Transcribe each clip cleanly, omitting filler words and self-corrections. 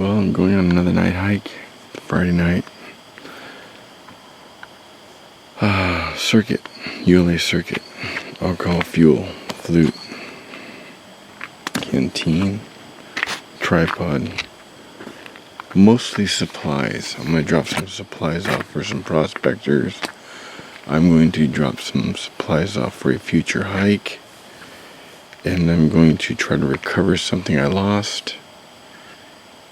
Well, I'm going on another night hike, Friday night. Circuit, ULA circuit, alcohol, fuel, flute, canteen, tripod, mostly supplies. I'm going to drop some supplies off for some prospectors. I'm going to drop some supplies off for a future hike. And I'm going to try to recover something I lost.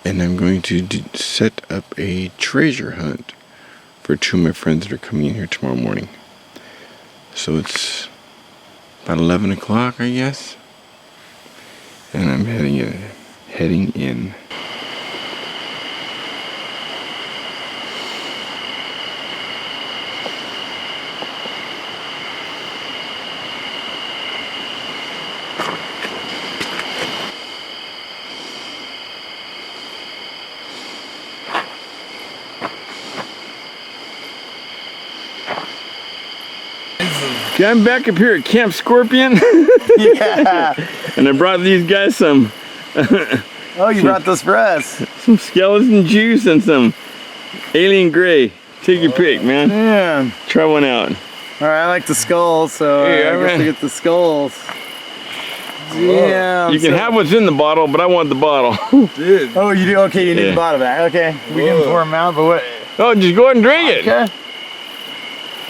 And I'm going to set up a treasure hunt for two of my friends that are coming in here tomorrow morning. So it's about 11 o'clock, I guess. And I'm heading in. Okay, I'm back up here at Camp Scorpion. Yeah. And I brought these guys some. Oh, you brought this for us. Some skeleton juice and some alien gray. Take your pick, man. Yeah. Try one out. All right, I like the skulls, so I guess we get the skulls. Yeah. You can have what's in the bottle, but I want the bottle. Dude. Oh, you do? Okay, you need the bottle back. Okay, we can pour them out, but what? Oh, just go ahead and drink it. Okay.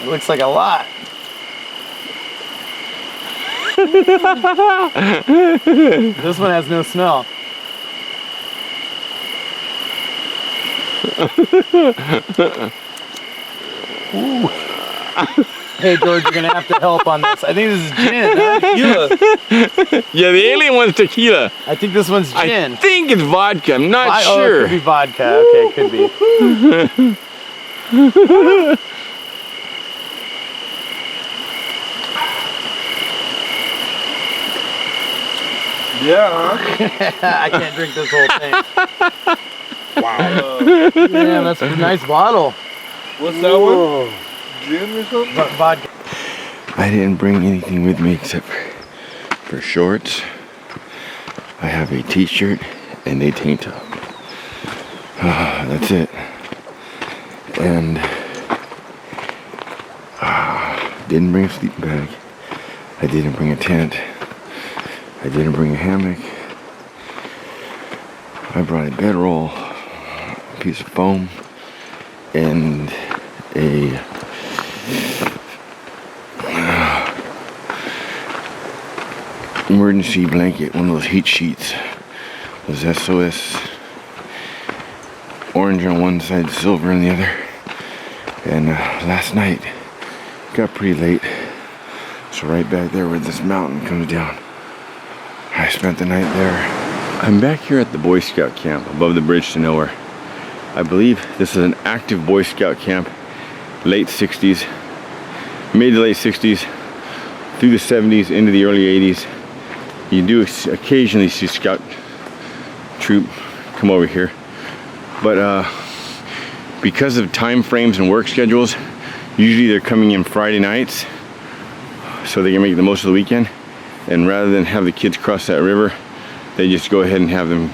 It looks like a lot. This one has no smell. Ooh. Hey George, you're gonna have to help on this. I think this is gin, huh? Tequila. Yeah, the alien one's tequila. I think this one's gin. I think it's vodka. I'm not sure. Oh, it could be vodka. Okay, it could be. Yeah. I can't drink this whole thing. Wow. Yeah, that's a nice bottle. What's that one? Gin or something? Vodka. I didn't bring anything with me except for shorts. I have a t-shirt and a tank top. That's it. And didn't bring a sleeping bag. I didn't bring a tent. I didn't bring a hammock. I brought a bedroll, a piece of foam, and a emergency blanket, one of those heat sheets. Those SOS, orange on one side, silver on the other. And last night, got pretty late. So right back there where this mountain comes down, I spent the night there. I'm back here at the Boy Scout camp above the bridge to nowhere. I believe this is an active Boy Scout camp, late 60s, mid to late 60s, through the 70s, into the early 80s. You do occasionally see Scout troop come over here. But because of time frames and work schedules, usually they're coming in Friday nights so they can make the most of the weekend. And rather than have the kids cross that river, they just go ahead and have them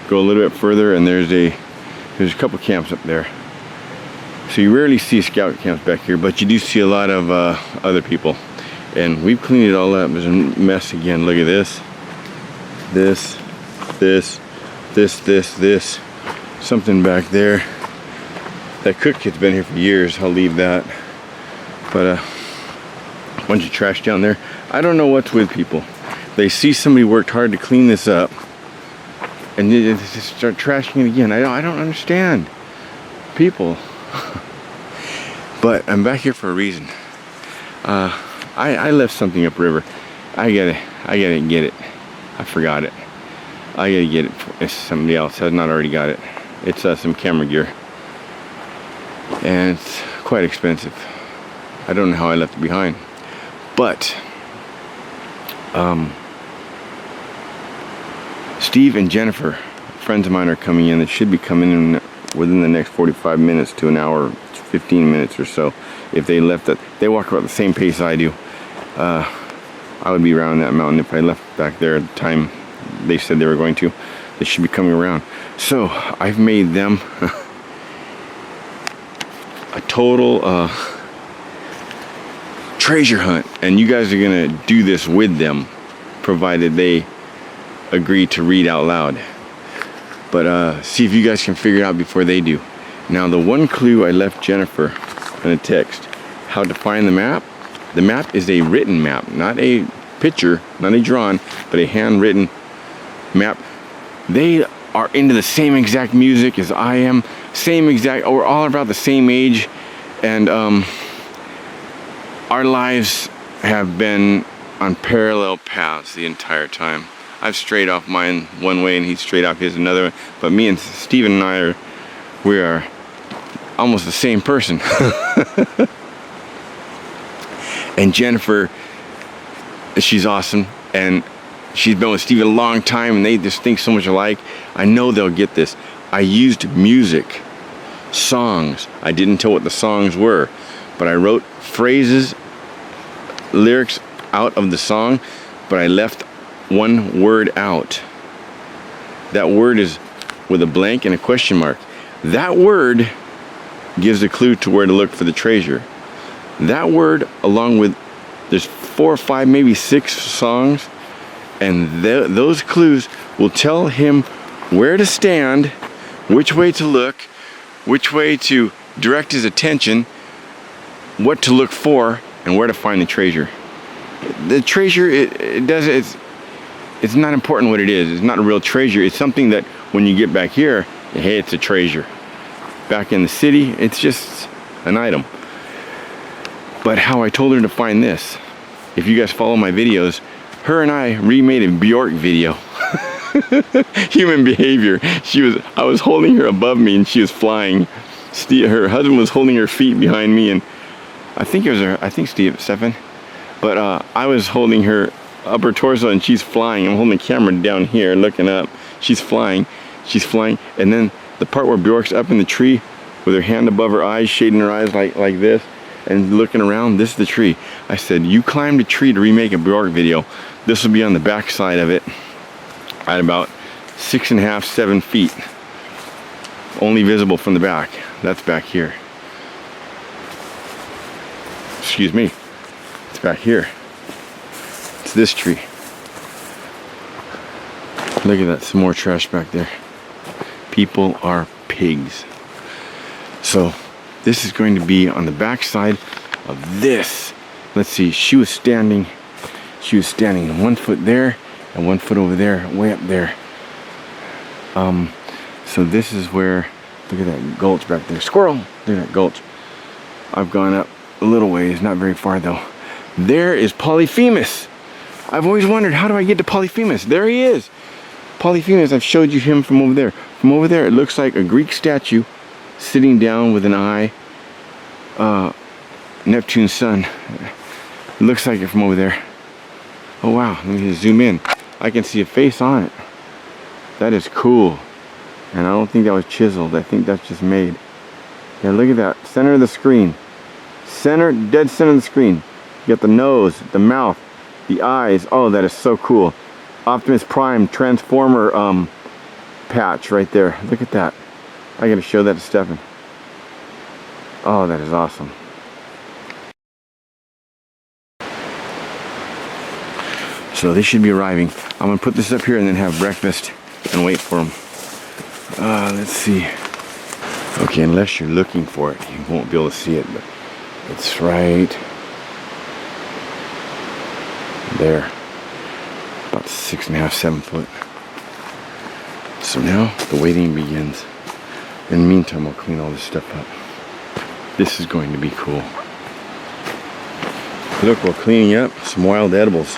go a little bit further, and there's a couple camps up there. So you rarely see Scout camps back here, but you do see a lot of other people. And we've cleaned it all up. There's a mess again. Look at this. This. Something back there. That cook kit's been here for years. I'll leave that. But a bunch of trash down there. I don't know what's with people. They see somebody worked hard to clean this up, and they just start trashing it again. I don't understand people. But I'm back here for a reason. I left something upriver. I gotta get it. I forgot it. I gotta get it if somebody else has not already got it. It's some camera gear, and it's quite expensive. I don't know how I left it behind, but Steve and Jennifer, friends of mine, are coming in. They should be coming in within the next 45 minutes to an hour, 15 minutes or so. If they left it, they walk about the same pace I do. I would be around that mountain if I left back there at the time they said they were going to. They should be coming around. So I've made them a total treasure hunt, and you guys are gonna do this with them, provided they agree to read out loud. But see if you guys can figure it out before they do. Now, the one clue I left Jennifer in a text, how to find the map. The map is a written map, not a picture, not a drawn, but a handwritten map. They are into the same exact music as I am, same exact, we're all about the same age, and our lives have been on parallel paths the entire time. I've strayed off mine one way and he's strayed off his another, but me and Steven and I we are almost the same person. And Jennifer, she's awesome, and she's been with Steven a long time, and they just think so much alike. I know they'll get this. I used music, songs. I didn't tell what the songs were, but I wrote phrases, lyrics out of the song, but I left one word out. That word is with a blank and a question mark. That word gives a clue to where to look for the treasure. That word, along with, there's 4 or 5, maybe 6 songs, and those clues will tell him where to stand, which way to look, which way to direct his attention, what to look for, and where to find the treasure. The treasure, it's not important what it is. It's not a real treasure. It's something that when you get back here, hey, it's a treasure. Back in the city, it's just an item. But how I told her to find this, if you guys follow my videos, her and I remade a Bjork video. Human behavior. I was holding her above me and she was flying. Her husband was holding her feet behind me, and I think Stephen. But I was holding her upper torso and she's flying. I'm holding the camera down here looking up. She's flying, and then the part where Bjork's up in the tree with her hand above her eyes, shading her eyes like this, and looking around, this is the tree. I said, you climbed a tree to remake a Bjork video. This will be on the back side of it at about 6.5, 7 feet. Only visible from the back. That's back here. Excuse me. It's back here. It's this tree. Look at that, some more trash back there. People are pigs. So this is going to be on the back side of this. Let's see, she was standing 1 foot there and 1 foot over there, way up there. So this is where, look at that gulch back there. Squirrel! Look at that gulch. I've gone up a little ways, not very far though. There is Polyphemus. I've always wondered, how do I get to Polyphemus? There he is. Polyphemus, I've showed you him from over there. From over there, it looks like a Greek statue sitting down with an eye. Neptune's son. It looks like it from over there. Oh wow, let me just zoom in. I can see a face on it. That is cool. And I don't think that was chiseled. I think that's just made. Yeah, look at that. Center of the screen. Dead center of the screen. You got the nose, the mouth, the eyes. Oh, that is so cool. Optimus Prime Transformer patch right there. Look at that. I gotta show that to Stefan. Oh, that is awesome. So they should be arriving. I'm gonna put this up here and then have breakfast and wait for them. Let's see. Okay, unless you're looking for it, you won't be able to see it, but it's right there. About 6.5, 7 foot. So now the waiting begins. In the meantime, I'll clean all this stuff up. This is going to be cool. Look, we're cleaning up some wild edibles.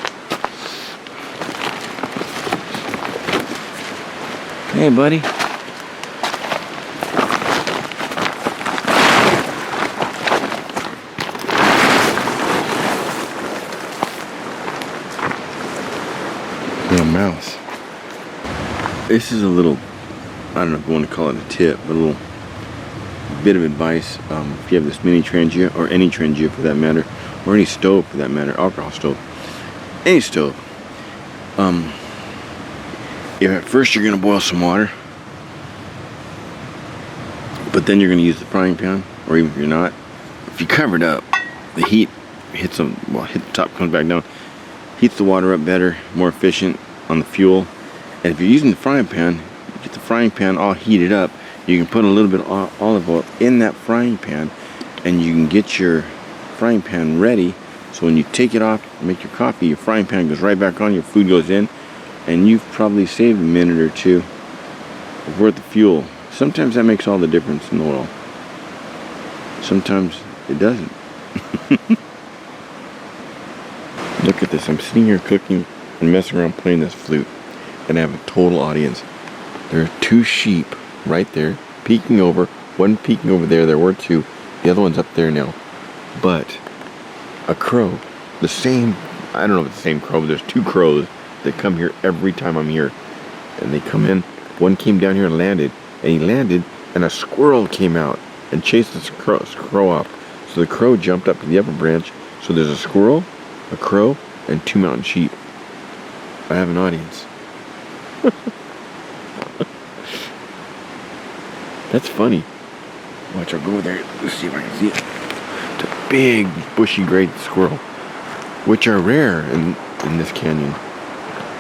Hey, buddy. Little mouse. This is a little, I don't know if you want to call it a tip, but a little bit of advice. If you have this mini Trangia, or any Trangia for that matter, or any stove for that matter, alcohol stove, any stove, If at first you're gonna boil some water, but then you're gonna use the frying pan, or even if you're not, if you cover it up, the heat hits them, well, hit the top, comes back down, heats the water up better, more efficient on the fuel. And if you're using the frying pan, you get the frying pan all heated up, you can put a little bit of olive oil in that frying pan, and you can get your frying pan ready. So when you take it off and make your coffee, your frying pan goes right back on, your food goes in, and you've probably saved a minute or two worth of fuel. Sometimes that makes all the difference in the oil. Sometimes it doesn't. Look at this, I'm sitting here cooking and messing around playing this flute, and I have a total audience. There are 2 sheep right there, peeking over, one peeking over there were 2, the other one's up there now. But a crow, the same, I don't know if it's the same crow, but there's 2 crows that come here every time I'm here. And they come in, one came down here and landed, and a squirrel came out and chased the crow off. So the crow jumped up to the upper branch. So there's a squirrel, a crow, and 2 mountain sheep. I have an audience. That's funny. Watch, I'll go over there. Let's see if I can see it. It's a big, bushy gray squirrel, which are rare in this canyon.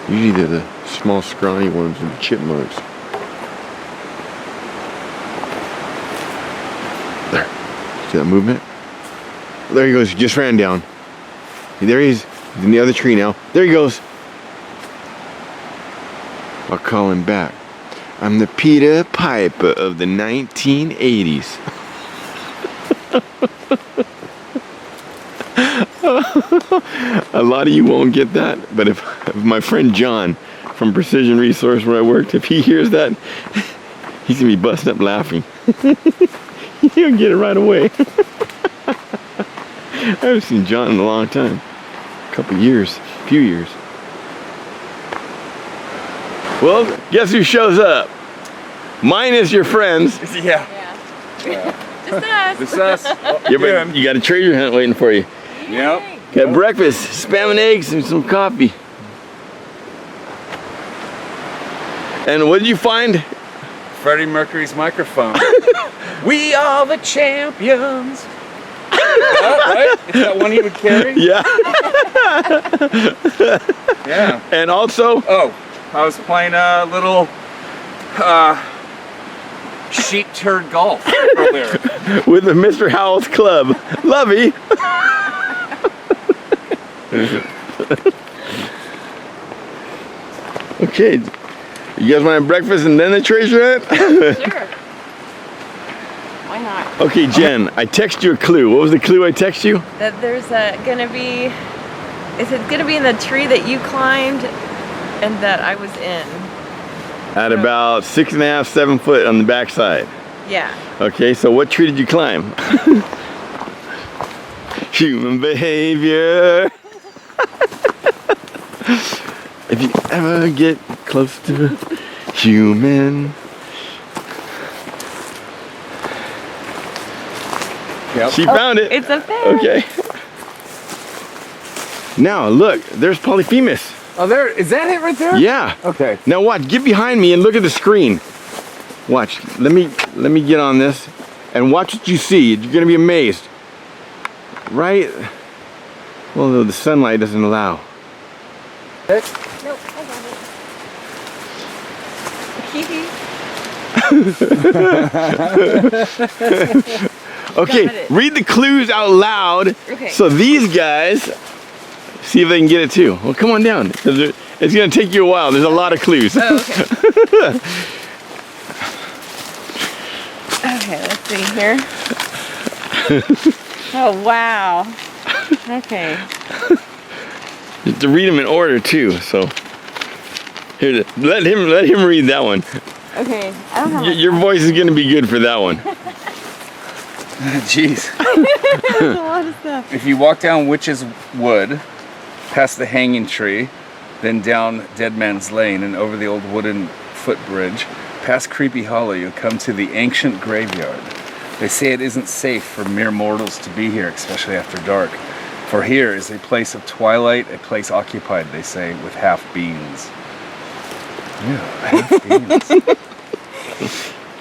Usually they're the small, scrawny ones and the chipmunks. There. See that movement? There he goes. He just ran down. There he is. He's in the other tree now. There he goes. I'll call him back. I'm the Peter Piper of the 1980s. A lot of you won't get that, but if my friend John from Precision Resource where I worked, if he hears that, he's gonna be busting up laughing. He'll get it right away. I haven't seen John in a long time. A few years. Well, guess who shows up? Mine is your friends. Yeah. Just us. This us. Yeah, but you got a treasure hunt waiting for you. Yep. Got breakfast, spam and eggs, and some coffee. And what did you find? Freddie Mercury's microphone. We are the champions. Right? Is that one he would carry? Yeah. Yeah. And also, Oh, I was playing a little sheep turd golf earlier. with the Mr. Howell's Club. Lovey. Okay. You guys want to have breakfast and then the treasure hunt? Sure. Why not? Okay, Jen, I text you a clue. What was the clue I text you? That there's gonna be. Is it gonna be in the tree that you climbed and that I was in? At about 6.5, 7 foot on the backside. Yeah. Okay, so what tree did you climb? Human behavior. If you ever get close to human. Yep. She found it. It's a fan. Okay. Now look, there's Polyphemus. Oh, there. Is that it right there? Yeah. Okay. Now watch, get behind me and look at the screen. Watch, let me get on this and watch what you see. You're gonna be amazed. Right? Well, the sunlight doesn't allow. Nope, I got it. Okay, Got it. read the clues out loud. Okay. So these guys, see if they can get it too. Well, come on down, because it's gonna take you a while. There's a lot of clues. Oh, okay. Okay, let's see here. Oh, wow. Okay. You have to read them in order too. So here, let him read that one. Okay, I don't have Your voice is gonna be good for that one. Jeez. There's a lot of stuff. If you walk down Witch's Wood, past the hanging tree, then down Dead Man's Lane and over the old wooden footbridge, past Creepy Hollow, you'll come to the ancient graveyard. They say it isn't safe for mere mortals to be here, especially after dark. For here is a place of twilight, a place occupied, they say, with half-beings. half demons.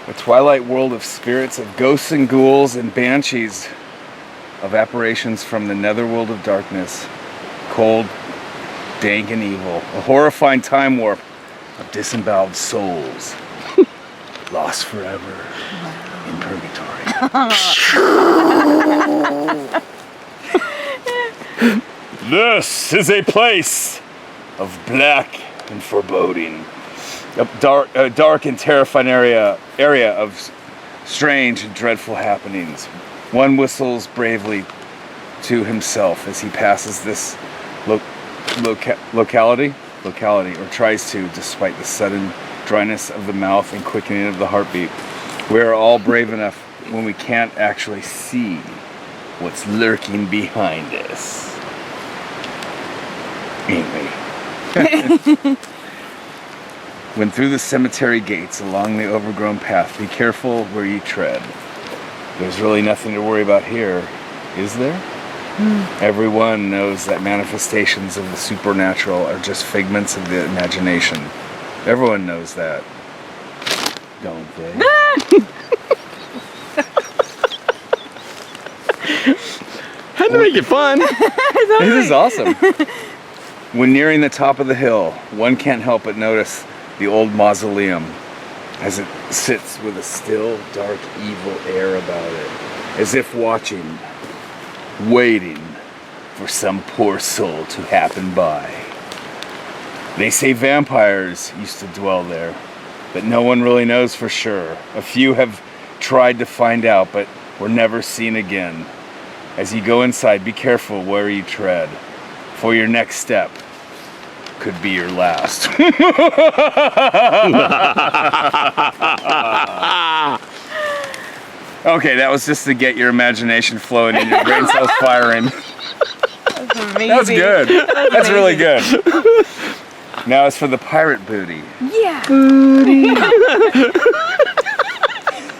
A twilight world of spirits, of ghosts and ghouls and banshees, of apparitions from the netherworld of darkness, cold, dank and evil, a horrifying time warp of disemboweled souls, lost forever in purgatory. This is a place of black and foreboding, a dark and terrifying area of strange and dreadful happenings. One whistles bravely to himself as he passes this locality, or tries to, despite the sudden dryness of the mouth and quickening of the heartbeat. We are all brave enough when we can't actually see what's lurking behind us. Ain't we? When through the cemetery gates along the overgrown path, be careful where you tread. There's really nothing to worry about here, is there? Everyone knows that manifestations of the supernatural are just figments of the imagination. Everyone knows that, don't they? Had to make it fun. This is awesome. When nearing the top of the hill, one can't help but notice the old mausoleum as it sits with a still, dark, evil air about it, as if watching, waiting for some poor soul to happen by. They say vampires used to dwell there, but no one really knows for sure. A few have tried to find out, but were never seen again. As you go inside, be careful where you tread, for your next step could be your last. Okay, that was just to get your imagination flowing and your brain cells firing. That's amazing. That's good. That's really good. Now it's for the pirate booty. Yeah.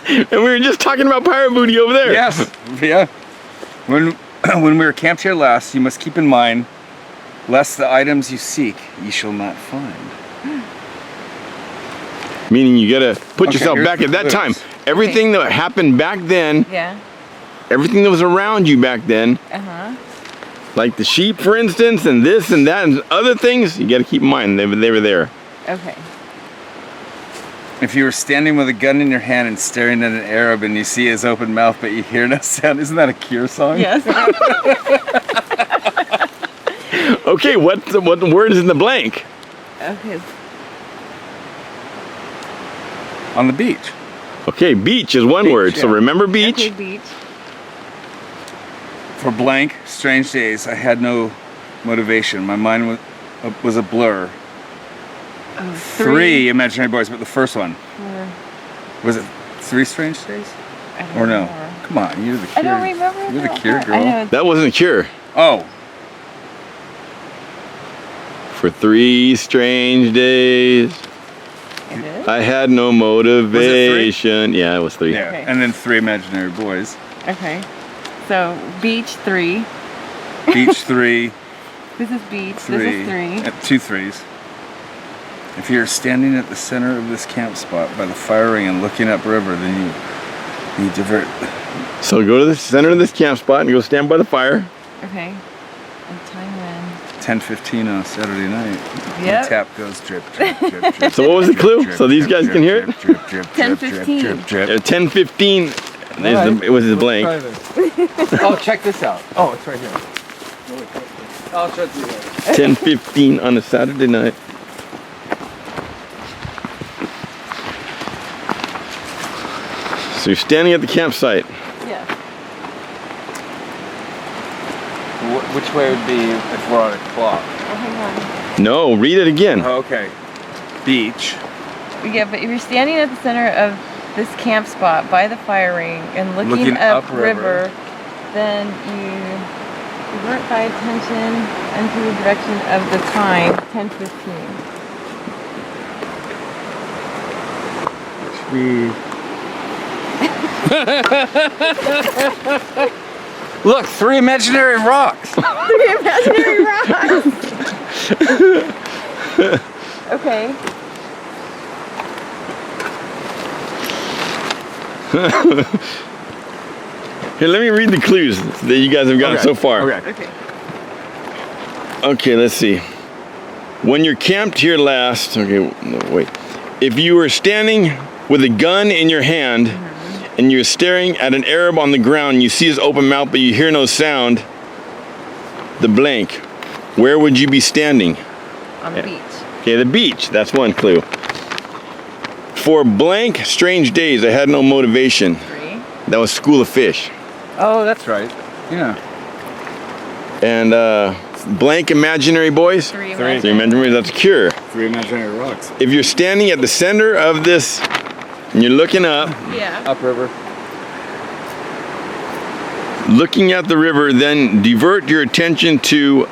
And we were just talking about pirate booty over there. Yes. Yeah. When we were camped here last, you must keep in mind, lest the items you seek, ye shall not find. Meaning you gotta put Okay, yourself here's back the at that clues. time. Everything that happened back then, Yeah. everything that was around you back then, like the sheep, for instance, and this and that and other things, you gotta keep in mind they were there. Okay. If you were standing with a gun in your hand and staring at an Arab and you see his open mouth but you hear no sound, isn't that a Cure song? Yes. Okay, what word is in the blank? Okay. On the beach. Okay, beach is one Beach, word, so yeah. remember beach. Okay, beach. For blank, strange days, I had no motivation. My mind was a blur. Oh, Three imaginary boys, but the first one. Was it 3 strange days? I don't Or no? remember. Come on, you're the Cure. I don't remember. You're the that Cure part. girl. I know. That wasn't Cure. Oh, For 3 strange days, It is? I had no motivation. Yeah, it was 3. yeah. Okay. And then 3 imaginary boys. Okay. So, beach 3. Beach 3. This is beach. 3. This is 3. 2 3s. If you're standing at the center of this camp spot by the fire ring and looking upriver, then you divert. So go to the center of this camp spot and go stand by the fire. Okay. And time when? 10:15 on a Saturday night. Yep. The tap goes drip, drip, drip, drip. So what was the clue? So these guys can hear it? Drip, drip, drip, drip, 10:15. drip, drip. 10:15. It was the blank. Oh, check this out. Oh, it's right here. I'll show it to you later. 10:15 on a Saturday night. So you're standing at the campsite. Yeah. Which way would be if we're on a clock? Oh, hang No, read it again. Oh, okay. Beach. on. Yeah, but if you're standing at the center of this camp spot by the fire ring and looking upriver, then you divert by attention into the direction of the time, 10:15. Look, 3 imaginary rocks. Imaginary rocks. Okay. Here, let me read the clues that you guys have gotten so far. Okay. Okay. Okay, let's see. When you're camped here last, okay, no, wait. If you were standing with a gun in your hand and you're staring at an Arab on the ground, you see his open mouth, but you hear no sound, the blank, where would you be standing? On the beach. Okay, the beach, that's one clue. For blank strange days, I had no motivation. 3. That was School of Fish. Oh, that's right. Yeah. And blank imaginary boys. 3. Three imaginary, that's Cure. 3 imaginary rocks. If you're standing at the center of this and you're looking up, Yeah. Upriver. looking at the river, then divert your attention to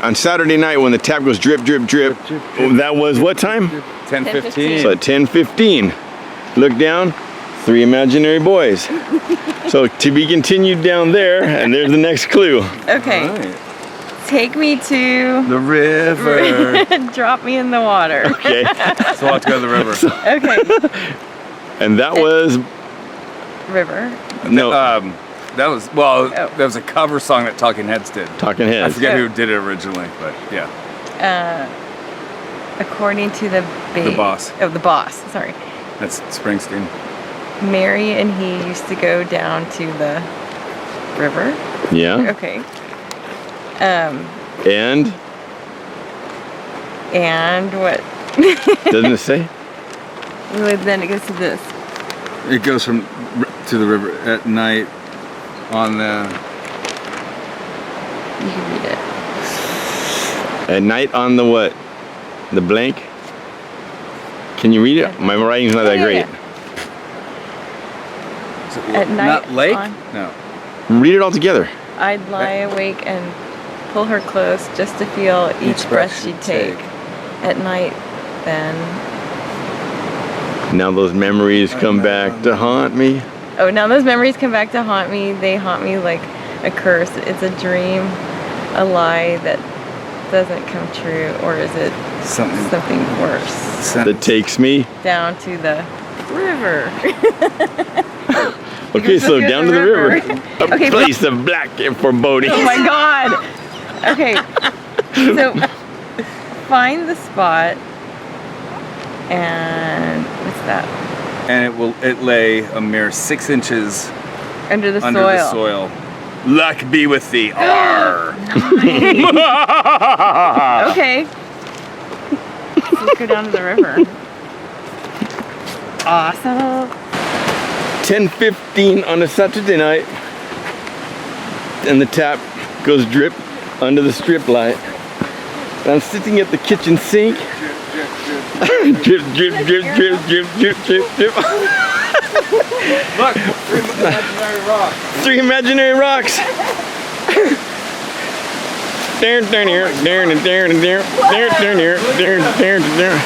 on Saturday night when the tap goes drip, drip, drip. Drip, drip, drip. That was what time? 10:15. So at 10:15. Look down, 3 imaginary boys. So to be continued down there, and there's the next clue. Okay. Right. Take me to. The river. Drop me in the water. Okay. So we'll have to go to the river. Okay. And that was, River. no, That was that was a cover song that Talking Heads did. Talking I Heads. forget who did it originally, but yeah. According to the The Boss. Oh, the boss. Sorry. That's Springsteen. Mary and he used to go down to the river. Yeah. Okay. And, And what? doesn't it say? Then it goes to this. It goes from to the river at night on the. You can read it. At night on the what? The blank? Can you read it? My writing's not that Yeah, great. yeah. At night Not lake? on- No. Read it all together. I'd lie awake and pull her close just to feel each breath she'd take. At night, then. Now those memories come back to haunt me. Oh, now those memories come back to haunt me. They haunt me like a curse. It's a dream, a lie that doesn't come true, or is it something worse? That takes me. Down to the river. Okay, so down to the river. A Okay, place of black foreboding. Oh my god! Okay, so find the spot, and what's that? And it lay a mere 6 inches Under the under soil. the soil. Luck be with thee. Arr. Okay. Let's go down to the river. Awesome. 10:15 on a Saturday night, and the tap goes drip under the strip light. And I'm sitting at the kitchen sink. Drip, drip, drip, drip, drip, drip, drip, drip. Look, 3 imaginary rocks. 3 imaginary rocks. There, there, there, there, there, there, there, there, there, there, there.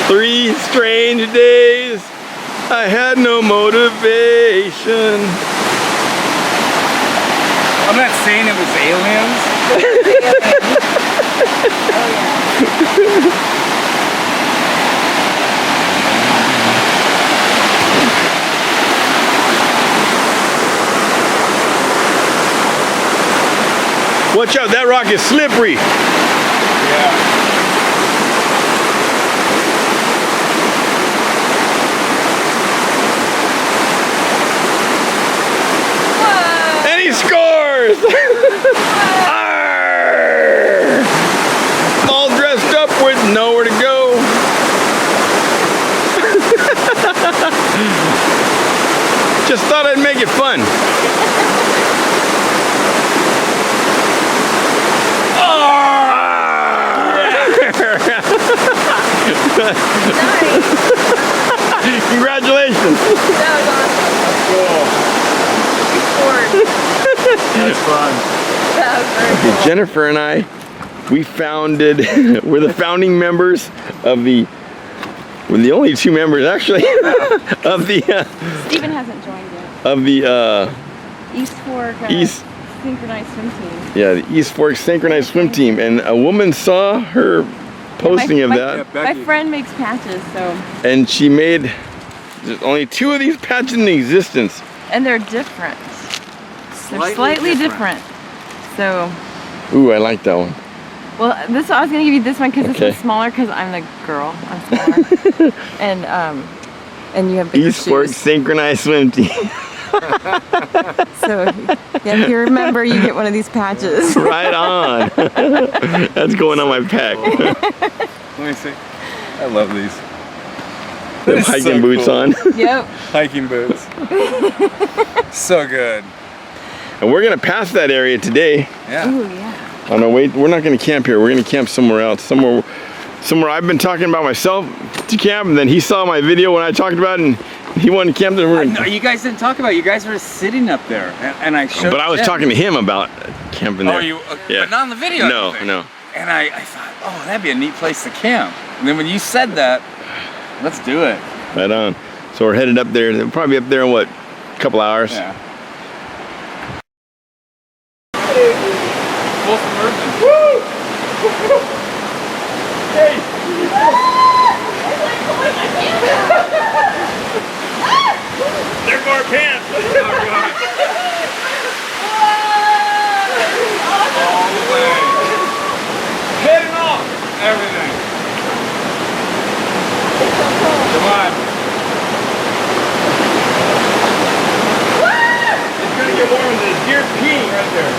3 strange days. I had no motivation. I'm not saying it was aliens. Watch out, that rock is slippery. Yeah. And he scores! Arr! All dressed up with nowhere to go. Just thought I'd make it fun. Congratulations. That was awesome. Cool. You scored. That's fun. That was very cool. Jennifer and I, we're the founding members of we're the only 2 members actually of the Stephen hasn't joined yet. of the East Fork. East Synchronized Swim Team. Yeah, the East Fork Synchronized Swim Team. And a woman saw her posting of that. My friend makes patches, so. And she made, there's only 2 of these patches in existence. And they're different. They're slightly different. So. Ooh, I like that one. Well, I was gonna give you this one because this one's smaller because I'm the girl. I'm smaller. and you have bigger East Fork Synchronized Swim Team. So, yeah, if you remember, you get one of these patches. Right on. That's going on my pack. Let me see. I love these. Them hiking boots on. Yep. Hiking boots. So good. And we're gonna pass that area today. Yeah. Ooh, yeah. On our way, we're not gonna camp here. We're gonna camp somewhere else. Somewhere I've been talking about myself to camp, and then he saw my video when I talked about it, and he wanted to camp there. No, you guys didn't talk about it. You guys were sitting up there, and I showed. But I was talking to him about camping there. Oh, you? Yeah. But not in the video. No, no. And I thought, oh, that'd be a neat place to camp. And then when you said that, let's do it. Right on. So we're headed up there. We'll probably be up there in what, a couple hours. Yeah. Full submersion. Woo! Hey! There go our pants. Oh, God. All the way. Heading off. Everything. Come on. It's gonna get warm with this deer peeing right there.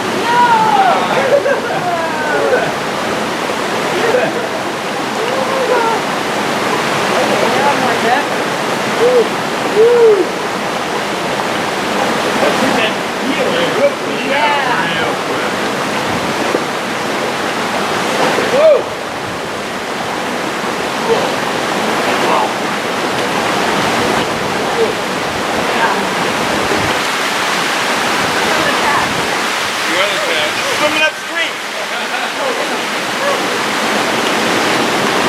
Swimming upstream.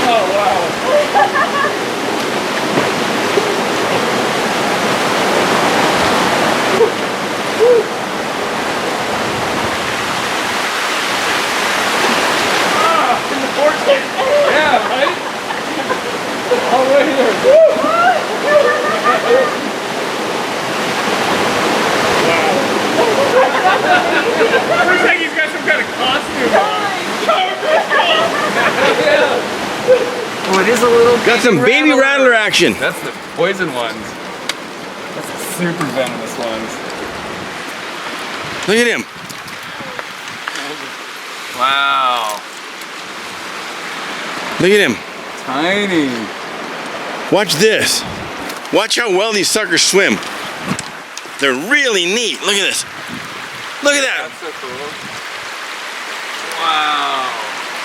Oh, wow. In the vortex. Yeah, right? All right here. Looks like he's got some kind of costume on. Oh, it is a little. Got some baby rattler action. That's the poison ones. That's the super venomous ones. Look at him. Wow. Look at him. Tiny. Watch this. Watch how well these suckers swim. They're really neat. Look at this. Look at that. That's so cool. Wow.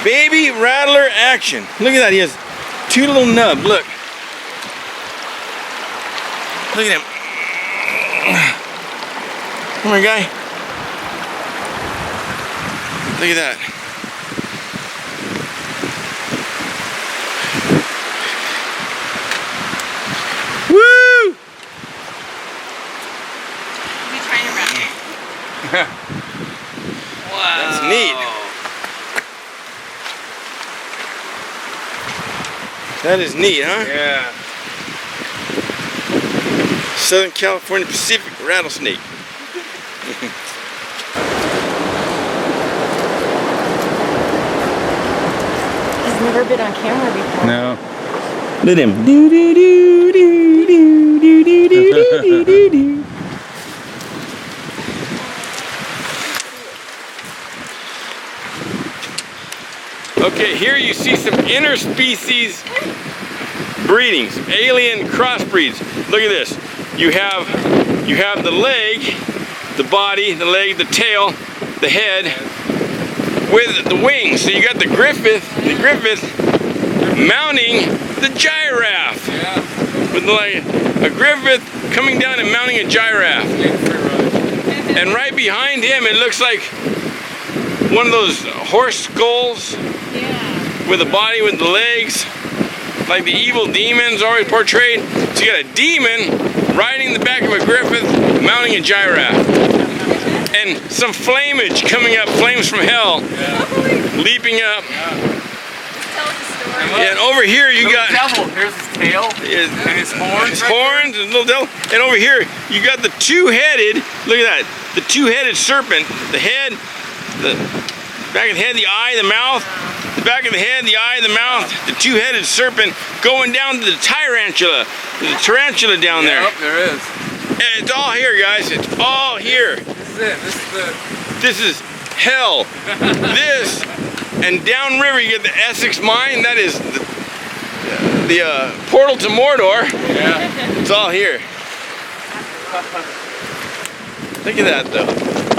Baby rattler action. Look at that. He has 2 little nubs. Look. Look at him. Come here, guy. Look at that. Woo! He's trying to wrap it. Wow. That's neat. That is neat, huh? Yeah. Southern California Pacific rattlesnake. He's never been on camera before. No. Look at him. Do do do do do do do do do do. Okay, here you see some interspecies breedings, alien crossbreeds. Look at this. You have the leg, the body, the leg, the tail, the head, with the wings. So you got the Griffith mounting the giraffe. Yeah. With like a Griffith coming down and mounting a giraffe. And right behind him it looks like one of those horse skulls. Yeah. With the body, with the legs, like the evil demons always portrayed. So you got a demon riding the back of a Griffith, mounting a giraffe. and some flamage coming up, flames from hell, leaping up. Tell us a story. And over here you got devil. Here's his tail and his horns. His horns, and little devil. And over here you got the two-headed. Look at that, the two-headed serpent. The head, the back of the head, the eye, the mouth. The back of the head, the eye, the mouth. The two-headed serpent going down to the tarantula. There's a tarantula down there. Yep, there is. And it's all here, guys. It's all here. This is it. This is hell. This, and downriver you get the Essex mine. That is the portal to Mordor. Yeah. It's all here. Look at that, though.